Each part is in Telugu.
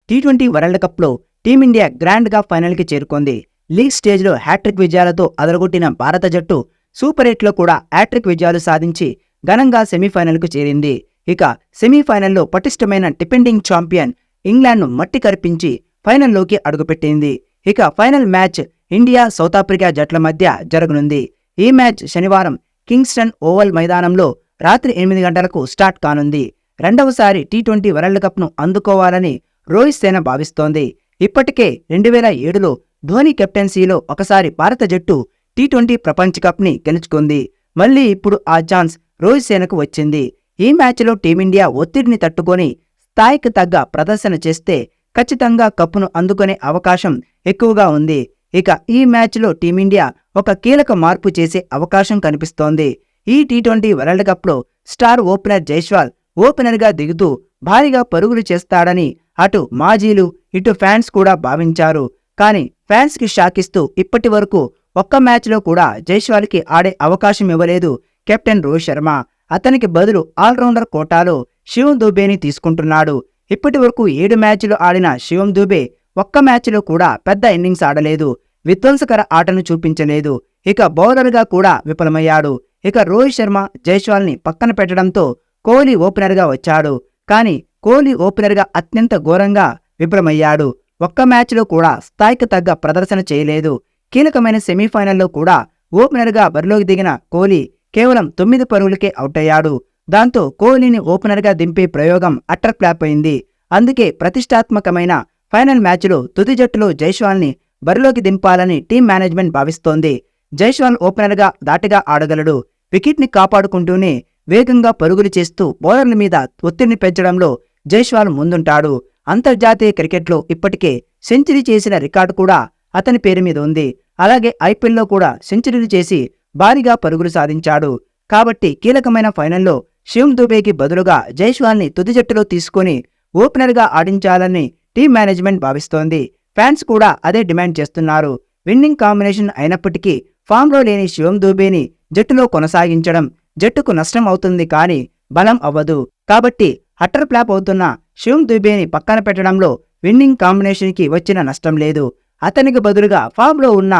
టీ20 వరల్డ్ కప్లో టీమిండియా గ్రాండ్గా ఫైనల్కి చేరుకుంది. లీగ్ స్టేజ్లో హ్యాట్రిక్ విజయాలతో అదరగొట్టిన భారత జట్టు సూపర్ 8లో కూడా హ్యాట్రిక్ విజయాలు సాధించి ఘనంగా సెమీఫైనల్కు చేరింది. ఇక సెమీఫైనల్లో పటిష్టమైన డిఫెండింగ్ ఛాంపియన్ ఇంగ్లాండ్ను మట్టి కరిపించి ఫైనల్లోకి అడుగుపెట్టింది. ఇక final match India south Africa జట్ల మధ్య జరగనుంది. ఈ మ్యాచ్ శనివారం కింగ్స్టన్ ఓవల్ మైదానంలో రాత్రి 8 గంటలకు స్టార్ట్ కానుంది. రెండవసారి టీ20 వరల్డ్ కప్ను అందుకోవాలని రోహిత్ సేన భావిస్తోంది. ఇప్పటికే 2007లో ధోని కెప్టెన్సీలో ఒకసారి భారత జట్టు టీ20 ప్రపంచ కప్ని గెలుచుకుంది. మళ్లీ ఇప్పుడు ఆ ఛాన్స్ రోహిత్ సేనకు వచ్చింది. ఈ మ్యాచ్లో టీమిండియా ఒత్తిడిని తట్టుకొని స్థాయికి తగ్గ ప్రదర్శన చేస్తే ఖచ్చితంగా కప్పును అందుకునే అవకాశం ఎక్కువగా ఉంది. ఇక ఈ మ్యాచ్లో టీమిండియా ఒక కీలక మార్పు చేసే అవకాశం కనిపిస్తోంది. ఈ టీ20 వరల్డ్ కప్లో స్టార్ ఓపెనర్ జైస్వాల్ ఓపెనర్గా దిగుతూ భారీగా పరుగులు చేస్తాడని అటు మాజీలు ఇటు ఫ్యాన్స్ కూడా భావించారు. కానీ ఫ్యాన్స్కి షాక్ ఇస్తూ ఇప్పటి వరకు ఒక్క మ్యాచ్లో కూడా జైస్వాల్కి ఆడే అవకాశం ఇవ్వలేదు కెప్టెన్ రోహిత్ శర్మ. అతనికి బదులు ఆల్రౌండర్ కోటాలో శివం దూబేని తీసుకుంటున్నాడు. ఇప్పటి వరకు 7 మ్యాచ్లు ఆడిన శివం దూబే ఒక్క మ్యాచ్లో కూడా పెద్ద ఇన్నింగ్స్ ఆడలేదు, విధ్వంసకర ఆటను చూపించలేదు. ఇక బౌలర్గా కూడా విఫలమయ్యాడు. ఇక రోహిత్ శర్మ జైస్వాల్ని పక్కన పెట్టడంతో కోహ్లీ ఓపెనర్గా వచ్చాడు. కానీ కోహ్లీ ఓపెనర్గా అత్యంత ఘోరంగా విఫలమయ్యాడు. ఒక్క మ్యాచ్లో కూడా స్థాయికి తగ్గ ప్రదర్శన చేయలేదు. కీలకమైన సెమీఫైనల్లో కూడా ఓపెనర్గా బరిలోకి దిగిన కోహ్లీ కేవలం 9 పరుగులకే అవుట్ అయ్యాడు. దాంతో కోహ్లీని ఓపెనర్గా దింపే ప్రయోగం అట్టర్ ఫ్లాప్ అయింది. అందుకే ప్రతిష్టాత్మకమైన ఫైనల్ మ్యాచ్లో తుది జట్టులో జైస్వాల్ని బరిలోకి దింపాలని టీం మేనేజ్మెంట్ భావిస్తోంది. జైస్వాల్ ఓపెనర్గా ధాటిగా ఆడగలడు. వికెట్ని కాపాడుకుంటూనే వేగంగా పరుగులు చేస్తూ బౌలర్ల మీద ఒత్తిడిని పెంచడంలో జైస్వాల్ ముందుంటాడు. అంతర్జాతీయ క్రికెట్లో ఇప్పటికే సెంచరీ చేసిన రికార్డు కూడా అతని పేరు మీద ఉంది. అలాగే ఐపీఎల్లో కూడా సెంచరీలు చేసి భారీగా పరుగులు సాధించాడు. కాబట్టి కీలకమైన ఫైనల్లో శివం దూబేకి బదులుగా జైస్వాల్ని తుది జట్టులో తీసుకుని ఓపెనర్గా ఆడించాలని టీం మేనేజ్మెంట్ భావిస్తోంది. ఫ్యాన్స్ కూడా అదే డిమాండ్ చేస్తున్నారు. విన్నింగ్ కాంబినేషన్ అయినప్పటికీ ఫామ్లో లేని శివం దూబేని జట్టులో కొనసాగించడం జట్టుకు నష్టం అవుతుంది, కానీ బలం అవ్వదు. కాబట్టి అట్టర్ ఫ్లాప్ అవుతున్న శివం దూబేని పక్కన పెట్టడంలో విన్నింగ్ కాంబినేషన్కి వచ్చిన నష్టం లేదు. అతనికి బదులుగా ఫామ్లో ఉన్న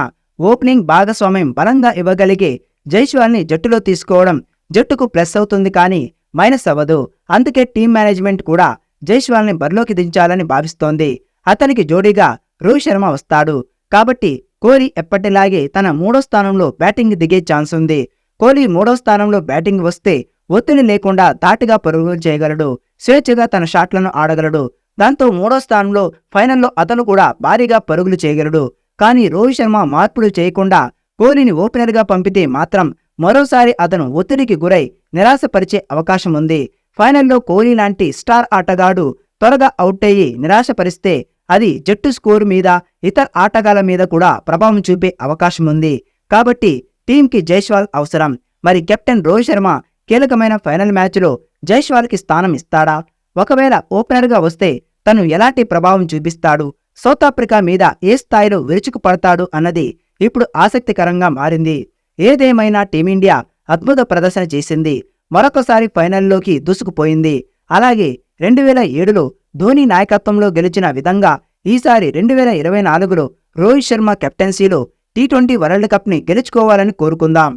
ఓపెనింగ్ భాగస్వామ్యం బలంగా ఇవ్వగలిగే జైస్వాల్ని జట్టులో తీసుకోవడం జట్టుకు ప్లస్ అవుతుంది, కానీ మైనస్ అవ్వదు. అందుకే టీం మేనేజ్మెంట్ కూడా జైస్వాల్ని బరిలోకి దించాలని భావిస్తోంది. అతనికి జోడీగా రోహిత్ శర్మ వస్తాడు. కాబట్టి కోహ్లీ ఎప్పటిలాగే తన 3వ స్థానంలో బ్యాటింగ్ దిగే ఛాన్స్ ఉంది. కోహ్లీ 3వ స్థానంలో బ్యాటింగ్ వస్తే ఒత్తిడి లేకుండా ధాటిగా పరుగులు చేయగలడు, స్వేచ్ఛగా తన షాట్లను ఆడగలడు. దాంతో 3వ స్థానంలో ఫైనల్లో అతను కూడా భారీగా పరుగులు చేయగలడు. కానీ రోహిత్ శర్మ మార్పులు చేయకుండా కోహ్లీని ఓపెనర్గా పంపితే మాత్రం మరోసారి అతను ఒత్తిడికి గురై నిరాశపరిచే అవకాశం ఉంది. ఫైనల్లో కోహ్లీ లాంటి స్టార్ ఆటగాడు త్వరగా అవుట్ అయ్యి నిరాశపరిస్తే అది జట్టు స్కోరు మీద ఇతర ఆటగాళ్ల మీద కూడా ప్రభావం చూపే అవకాశం ఉంది. కాబట్టి టీంకి జైస్వాల్ అవసరం. మరి కెప్టెన్ రోహిత్ శర్మ కీలకమైన ఫైనల్ మ్యాచ్లో జైస్వాల్కి స్థానం ఇస్తాడా? ఒకవేళ ఓపెనర్గా వస్తే తను ఎలాంటి ప్రభావం చూపిస్తాడు? సౌత్ ఆఫ్రికా మీద ఏ స్థాయిలో విరుచుకుపడతాడు అన్నది ఇప్పుడు ఆసక్తికరంగా మారింది. ఏదేమైనా టీమిండియా అద్భుత ప్రదర్శన చేసింది. మరొకసారి ఫైనల్లోకి దూసుకుపోయింది. అలాగే 2007లో ధోని నాయకత్వంలో గెలిచిన విధంగా ఈసారి 2024లో రోహిత్ శర్మ కెప్టెన్సీలో టీ20 వరల్డ్ కప్ని గెలుచుకోవాలని కోరుకుందాం.